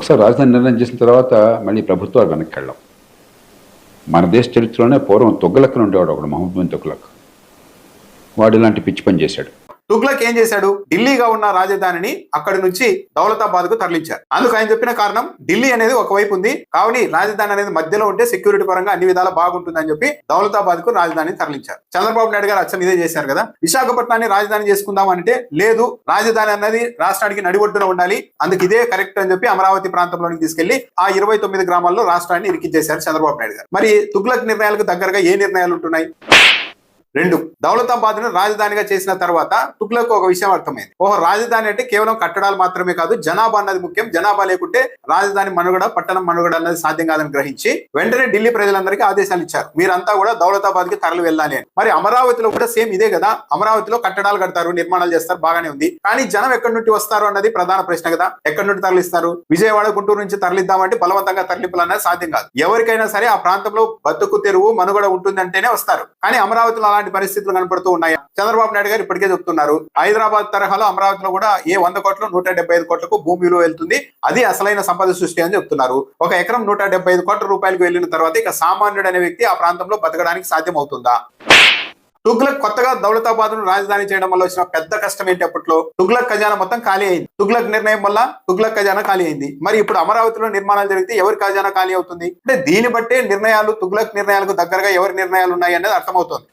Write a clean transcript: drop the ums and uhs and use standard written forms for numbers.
ఒకసారి రాజధాని నిర్ణయం చేసిన తర్వాత మళ్ళీ ప్రభుత్వాలు వెనక్కి వెళ్ళాం. మన దేశ చరిత్రలోనే పూర్వం తుగ్లక్ ఉండేవాడు ఒకడు, మహమ్మద్ బిన్ తుగ్లక్. వాడు ఇలాంటి పిచ్చి పని చేశాడు. తుగ్లక్ ఏం చేశాడు? ఢిల్లీగా ఉన్న రాజధానిని అక్కడి నుంచి దౌలతాబాద్ కు తరలించారు. అందుకు ఆయన చెప్పిన కారణం, ఢిల్లీ అనేది ఒకవైపు ఉంది, కావున రాజధాని అనేది మధ్యలో ఉంటే సెక్యూరిటీ పరంగా అన్ని విధాలా బాగుంటుందని చెప్పి దౌలతాబాద్ కు రాజధానిని తరలించారు. చంద్రబాబు నాయుడు గారు అచ్చం ఇదే చేశారు కదా. విశాఖపట్నాన్ని రాజధాని చేసుకుందాం అంటే లేదు, రాజధాని అన్నది రాష్ట్రానికి నడిబొడ్డున ఉండాలి, అందుకు ఇదే కరెక్ట్ అని చెప్పి అమరావతి ప్రాంతంలోకి తీసుకెళ్లి ఆ 29 గ్రామాల్లో రాష్ట్రాన్ని ఇరికించేశారు చంద్రబాబు నాయుడు గారు. మరి తుగ్లక్ నిర్ణయాలకు దగ్గరగా ఏ నిర్ణయాలు ఉంటున్నాయి? 2. దౌలతాబాద్ ను రాజధానిగా చేసిన తర్వాత తుగ్లక్ ఒక విషయం అర్థమైంది. ఓహో, రాజధాని అంటే కేవలం కట్టడాలు మాత్రమే కాదు, జనాభా అన్నది ముఖ్యం, జనాభా లేకుంటే రాజధాని మనుగడ, పట్టణం మనుగడ అన్నది సాధ్యం కాదని గ్రహించి వెంటనే ఢిల్లీ ప్రజలందరికీ ఆదేశాలు ఇచ్చారు, మీరంతా కూడా దౌలతాబాద్ కి తరలి వెళ్ళాలి అని. మరి అమరావతిలో కూడా సేమ్ ఇదే కదా. అమరావతిలో కట్టడాలు కడతారు, నిర్మాణాలు చేస్తారు, బాగానే ఉంది. కానీ జనం ఎక్కడి నుండి వస్తారు అన్నది ప్రధాన ప్రశ్న కదా. ఎక్కడి నుండి తరలిస్తారు? విజయవాడ, గుంటూరు నుంచి తరలిద్దామంటే బలవంతంగా తరలింపులు అన్నది సాధ్యం కాదు. ఎవరికైనా సరే ఆ ప్రాంతంలో బతుకు తెరువు మనుగడ ఉంటుందంటేనే వస్తారు. కానీ అమరావతిలో పరిస్థితులు కనపడుతూ ఉన్నాయి. చంద్రబాబు నాయుడు గారు ఇప్పటికే చెప్తున్నారు, హైదరాబాద్ తరహాలో అమరావతిలో కూడా ఏ 100 కోట్లు 175 కోట్లకు భూమి విలువ వెళ్తుంది, అది అసలైన సంపద సృష్టి అని చెప్తున్నారు. ఒక ఎకరం 175 కోట్ల రూపాయలకు వెళ్ళిన తర్వాత ఇక సామాన్యుడు అనే వ్యక్తి ఆ ప్రాంతంలో బతకడానికి సాధ్యం అవుతుందా? తుగ్లక్ కొత్తగా దౌలతాబాద్ ను రాజధాని చేయడం వల్ల వచ్చిన పెద్ద కష్టం ఏంటి? అప్పట్లో తుగ్లక్ ఖజానా మొత్తం ఖాళీ అయింది. తుగ్లక్ నిర్ణయం వల్ల తుగ్లక్ ఖజానా ఖాళీ అయింది. మరి ఇప్పుడు అమరావతిలో నిర్మాణాలు జరిగితే ఎవరి ఖజానా ఖాళీ అవుతుంది? అంటే దీన్ని బట్టే నిర్ణయాలు, తుగ్లక్ నిర్ణయాలకు దగ్గరగా ఎవరి నిర్ణయాలు ఉన్నాయి అనేది అర్థమవుతుంది.